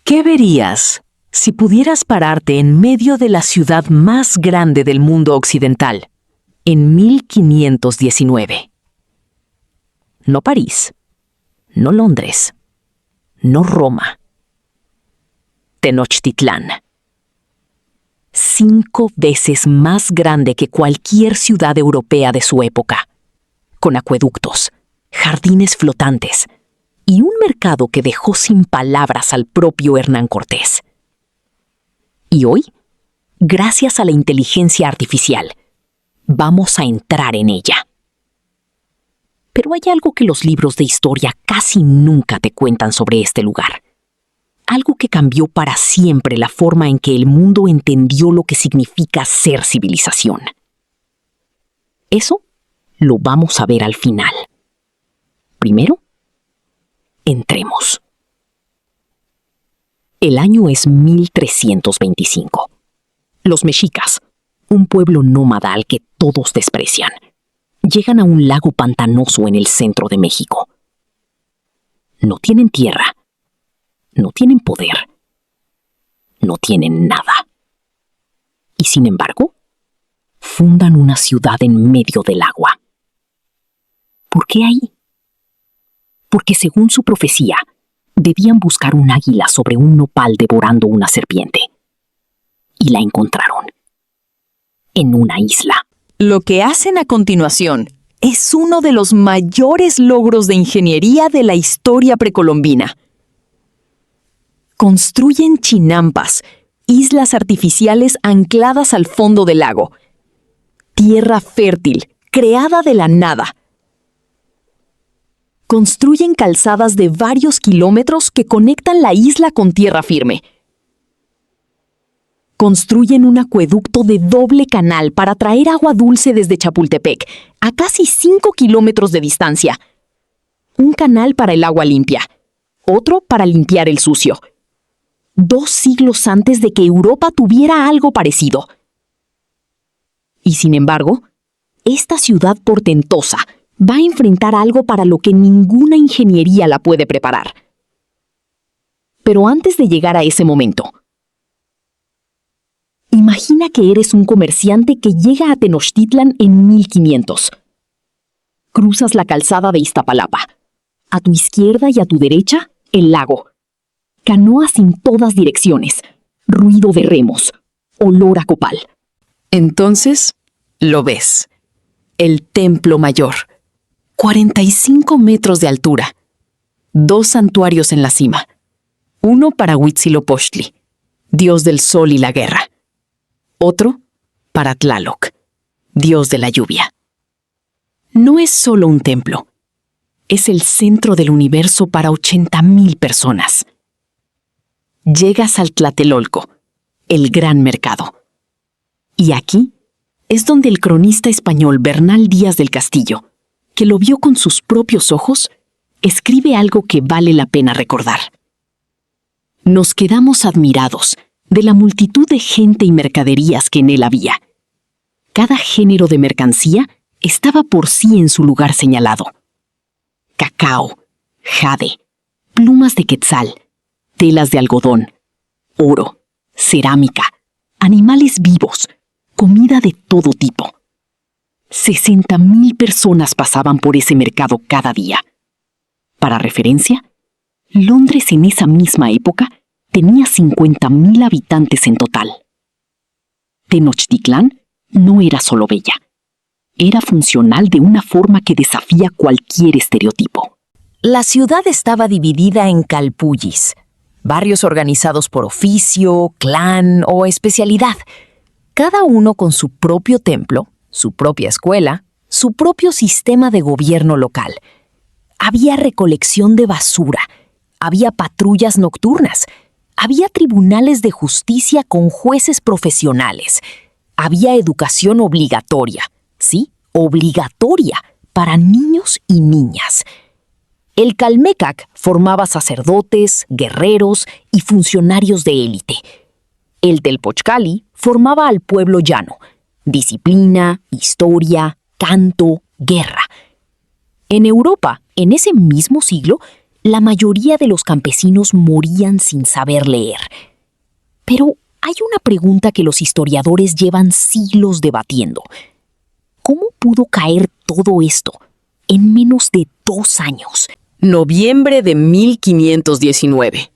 ¿Qué verías si pudieras pararte en medio de la ciudad más grande del mundo occidental en 1519? No París, no Londres, no Roma. Tenochtitlán. 5 veces más grande que cualquier ciudad europea de su época, con acueductos, jardines flotantes y un mercado que dejó sin palabras al propio Hernán Cortés. Y hoy, gracias a la inteligencia artificial, vamos a entrar en ella. Pero hay algo que los libros de historia casi nunca te cuentan sobre este lugar. Algo que cambió para siempre la forma en que el mundo entendió lo que significa ser civilización. Eso lo vamos a ver al final. Primero, entremos. El año es 1325. Los mexicas, un pueblo nómada al que todos desprecian, llegan a un lago pantanoso en el centro de México. No tienen tierra, no tienen poder, no tienen nada. Y sin embargo, fundan una ciudad en medio del agua. ¿Por qué ahí? Porque según su profecía, debían buscar un águila sobre un nopal devorando una serpiente. Y la encontraron. En una isla. Lo que hacen a continuación es uno de los mayores logros de ingeniería de la historia precolombina. Construyen chinampas, islas artificiales ancladas al fondo del lago. Tierra fértil, creada de la nada. Construyen calzadas de varios kilómetros que conectan la isla con tierra firme. Construyen un acueducto de doble canal para traer agua dulce desde Chapultepec, a casi 5 kilómetros de distancia. Un canal para el agua limpia, otro para limpiar el sucio. 2 siglos antes de que Europa tuviera algo parecido. Y sin embargo, esta ciudad portentosa va a enfrentar algo para lo que ninguna ingeniería la puede preparar. Pero antes de llegar a ese momento, imagina que eres un comerciante que llega a Tenochtitlan en 1500. Cruzas la calzada de Iztapalapa. A tu izquierda y a tu derecha, el lago. Canoas en todas direcciones. Ruido de remos. Olor a copal. Entonces, lo ves. El Templo Mayor. 45 metros de altura. 2 santuarios en la cima. Uno para Huitzilopochtli, dios del sol y la guerra. Otro para Tlaloc, dios de la lluvia. No es solo un templo. Es el centro del universo para 80,000 personas. Llegas al Tlatelolco, el gran mercado. Y aquí es donde el cronista español Bernal Díaz del Castillo, que lo vio con sus propios ojos, escribe algo que vale la pena recordar. Nos quedamos admirados de la multitud de gente y mercaderías que en él había. Cada género de mercancía estaba por sí en su lugar señalado. Cacao, jade, plumas de quetzal, telas de algodón, oro, cerámica, animales vivos, comida de todo tipo. 60,000 personas pasaban por ese mercado cada día. Para referencia, Londres en esa misma época tenía 50,000 habitantes en total. Tenochtitlán no era solo bella. Era funcional de una forma que desafía cualquier estereotipo. La ciudad estaba dividida en calpullis, barrios organizados por oficio, clan o especialidad, cada uno con su propio templo, su propia escuela, su propio sistema de gobierno local. Había recolección de basura, había patrullas nocturnas, había tribunales de justicia con jueces profesionales, había educación obligatoria, sí, obligatoria, para niños y niñas. El Calmecac formaba sacerdotes, guerreros y funcionarios de élite. El Telpochcali formaba al pueblo llano, disciplina, historia, canto, guerra. En Europa, en ese mismo siglo, la mayoría de los campesinos morían sin saber leer. Pero hay una pregunta que los historiadores llevan siglos debatiendo. ¿Cómo pudo caer todo esto en menos de 2 años? Noviembre de 1519.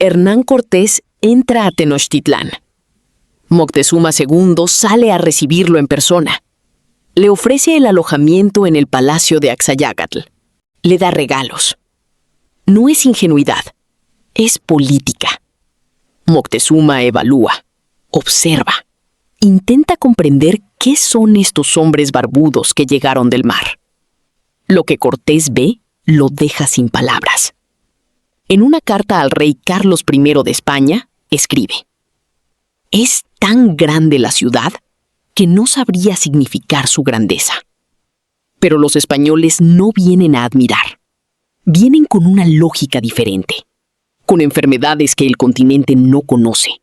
Hernán Cortés entra a Tenochtitlán. Moctezuma II sale a recibirlo en persona. Le ofrece el alojamiento en el palacio de Axayácatl. Le da regalos. No es ingenuidad, es política. Moctezuma evalúa, observa, intenta comprender qué son estos hombres barbudos que llegaron del mar. Lo que Cortés ve lo deja sin palabras. En una carta al rey Carlos I de España, escribe: «Es tan grande la ciudad que no sabría significar su grandeza». Pero los españoles no vienen a admirar. Vienen con una lógica diferente, con enfermedades que el continente no conoce,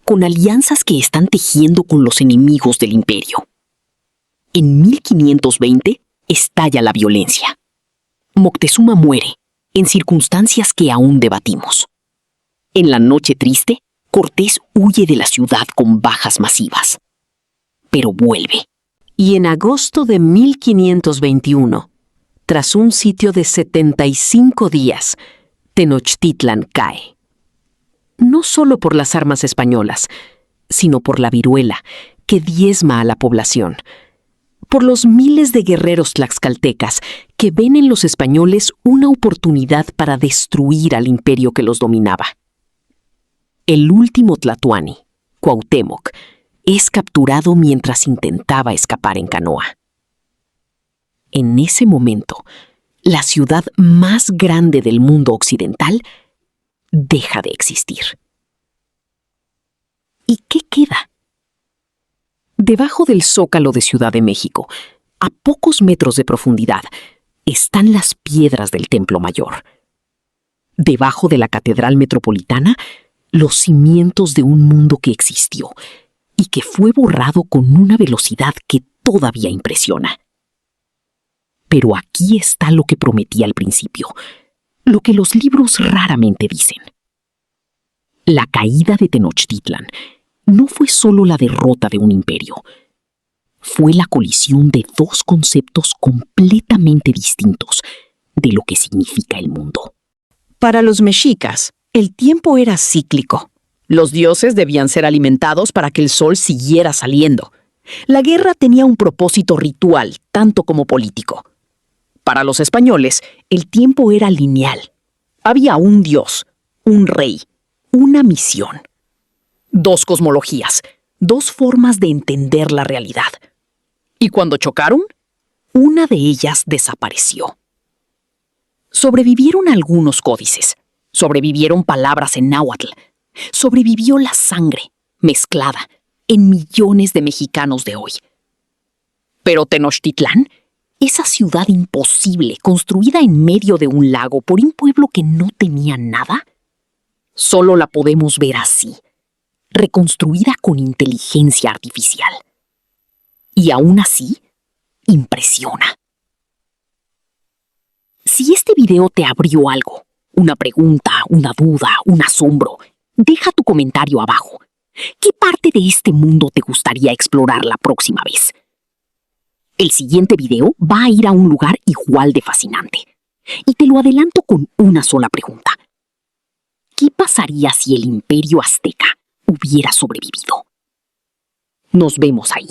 con alianzas que están tejiendo con los enemigos del imperio. En 1520 estalla la violencia. Moctezuma muere, en circunstancias que aún debatimos. En la noche triste, Cortés huye de la ciudad con bajas masivas. Pero vuelve. Y en agosto de 1521, tras un sitio de 75 días, Tenochtitlan cae. No solo por las armas españolas, sino por la viruela que diezma a la población, por los miles de guerreros tlaxcaltecas que ven en los españoles una oportunidad para destruir al imperio que los dominaba. El último tlatoani, Cuauhtémoc, es capturado mientras intentaba escapar en canoa. En ese momento, la ciudad más grande del mundo occidental deja de existir. ¿Y qué queda? Debajo del Zócalo de Ciudad de México, a pocos metros de profundidad, están las piedras del Templo Mayor. Debajo de la Catedral Metropolitana, los cimientos de un mundo que existió y que fue borrado con una velocidad que todavía impresiona. Pero aquí está lo que prometí al principio, lo que los libros raramente dicen. La caída de Tenochtitlan no fue solo la derrota de un imperio, fue la colisión de 2 conceptos completamente distintos de lo que significa el mundo. Para los mexicas, el tiempo era cíclico. Los dioses debían ser alimentados para que el sol siguiera saliendo. La guerra tenía un propósito ritual, tanto como político. Para los españoles, el tiempo era lineal. Había un dios, un rey, una misión. 2 cosmologías, 2 formas de entender la realidad. Y cuando chocaron, una de ellas desapareció. Sobrevivieron algunos códices, sobrevivieron palabras en náhuatl, sobrevivió la sangre, mezclada, en millones de mexicanos de hoy. Pero Tenochtitlán, esa ciudad imposible construida en medio de un lago por un pueblo que no tenía nada, solo la podemos ver así, reconstruida con inteligencia artificial. Y aún así, impresiona. Si este video te abrió algo, una pregunta, una duda, un asombro, deja tu comentario abajo. ¿Qué parte de este mundo te gustaría explorar la próxima vez? El siguiente video va a ir a un lugar igual de fascinante. Y te lo adelanto con una sola pregunta. ¿Qué pasaría si el Imperio Azteca hubiera sobrevivido? Nos vemos ahí.